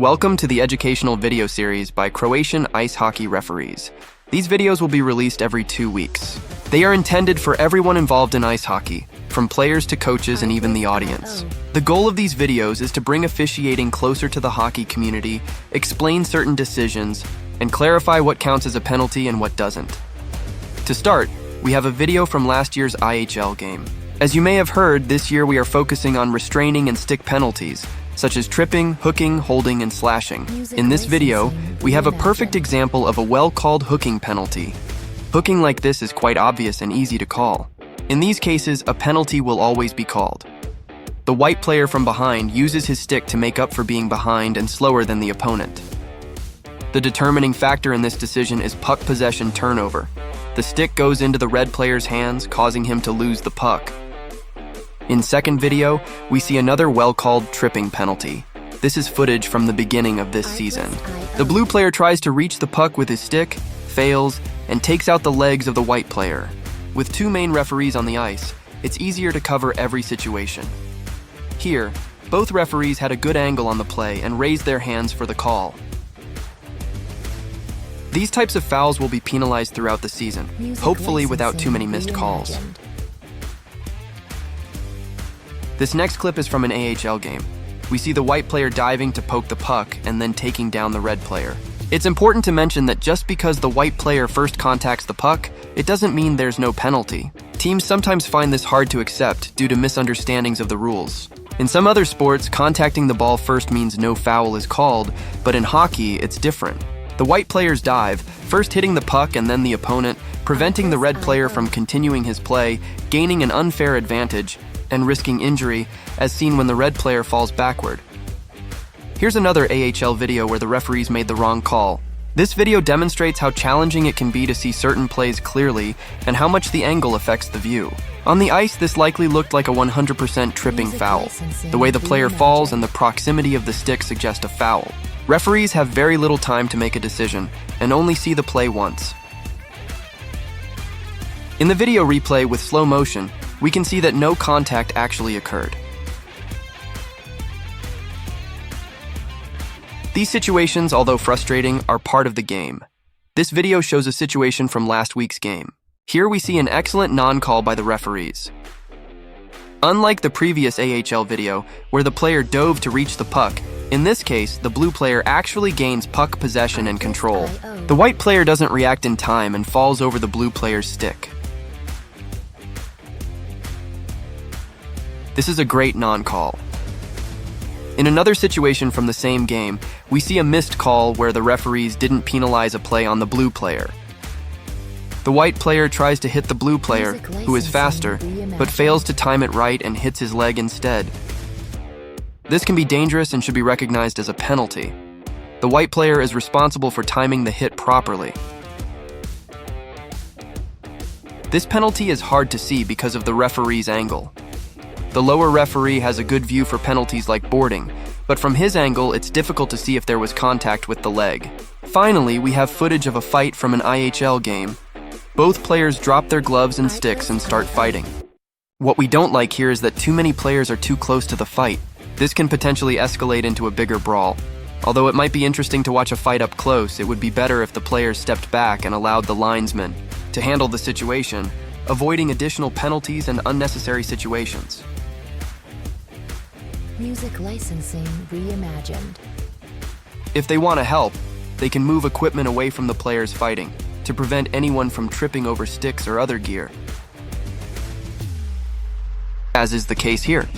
Welcome to the educational video series by Croatian ice hockey referees. These videos will be released every 2 weeks. They are intended for everyone involved in ice hockey, from players to coaches and even the audience. The goal of these videos is to bring officiating closer to the hockey community, explain certain decisions, and clarify what counts as a penalty and what doesn't. To start, we have a video from last year's IHL game. As you may have heard, this year we are focusing on restraining and stick penalties, such as tripping, hooking, holding, and slashing. In this video, we have a perfect example of a well-called hooking penalty. Hooking like this is quite obvious and easy to call. In these cases, a penalty will always be called. The white player from behind uses his stick to make up for being behind and slower than the opponent. The determining factor in this decision is puck possession turnover. The stick goes into the red player's hands, causing him to lose the puck. In second video, we see another well-called tripping penalty. This is footage from the beginning of this season. The blue player tries to reach the puck with his stick, fails, and takes out the legs of the white player. With two main referees on the ice, it's easier to cover every situation. Here, both referees had a good angle on the play and raised their hands for the call. These types of fouls will be penalized throughout the season, hopefully without too many missed calls. This next clip is from an AHL game. We see the white player diving to poke the puck and then taking down the red player. It's important to mention that just because the white player first contacts the puck, it doesn't mean there's no penalty. Teams sometimes find this hard to accept due to misunderstandings of the rules. In some other sports, contacting the ball first means no foul is called, but in hockey, it's different. The white player's dive, first hitting the puck and then the opponent, preventing the red player from continuing his play, gaining an unfair advantage, and risking injury, as seen when the red player falls backward. Here's another AHL video where the referees made the wrong call. This video demonstrates how challenging it can be to see certain plays clearly and how much the angle affects the view. On the ice, this likely looked like a 100% tripping foul. The way the player falls and the proximity of the stick suggest a foul. Referees have very little time to make a decision and only see the play once. In the video replay with slow motion, we can see that no contact actually occurred. These situations, although frustrating, are part of the game. This video shows a situation from last week's game. Here we see an excellent non-call by the referees. Unlike the previous AHL video, where the player dove to reach the puck, in this case, the blue player actually gains puck possession and control. The white player doesn't react in time and falls over the blue player's stick. This is a great non-call. In another situation from the same game, we see a missed call where the referees didn't penalize a play on the blue player. The white player tries to hit the blue player, who is faster, but fails to time it right and hits his leg instead. This can be dangerous and should be recognized as a penalty. The white player is responsible for timing the hit properly. This penalty is hard to see because of the referee's angle. The lower referee has a good view for penalties like boarding, but from his angle, it's difficult to see if there was contact with the leg. Finally, we have footage of a fight from an IHL game. Both players drop their gloves and sticks and start fighting. What we don't like here is that too many players are too close to the fight. This can potentially escalate into a bigger brawl. Although it might be interesting to watch a fight up close, it would be better if the players stepped back and allowed the linesmen to handle the situation, avoiding additional penalties and unnecessary situations. Music licensing reimagined. If they want to help, they can move equipment away from the players fighting to prevent anyone from tripping over sticks or other gear, as is the case here.